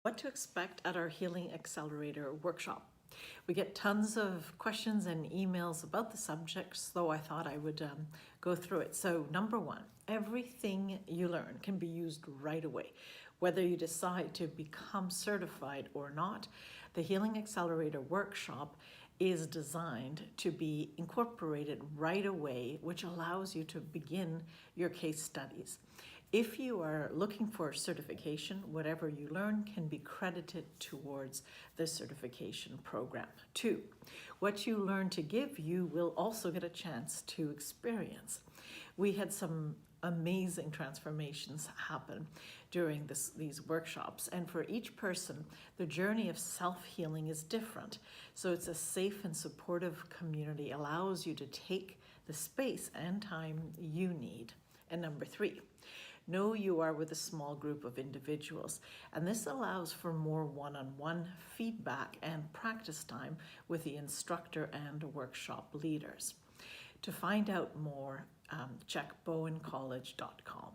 What to expect at our Healing Accelerator workshop. We get tons of questions and emails about the subjects, though I thought I would go through it. So number one, everything you learn can be used right away. Whether you decide to become certified or not, the Healing Accelerator workshop is designed to be incorporated right away, which allows you to begin your case studies. If you are looking for certification, whatever you learn can be credited towards the certification program. 2, what you learn to give, you will also get a chance to experience. We had some amazing transformations happen during these workshops, and for each person, the journey of self-healing is different. So it's a safe and supportive community, allows you to take the space and time you need. And number 3, know you are with a small group of individuals, and this allows for more one-on-one feedback and practice time with the instructor and workshop leaders. To find out more, check bowencollege.com.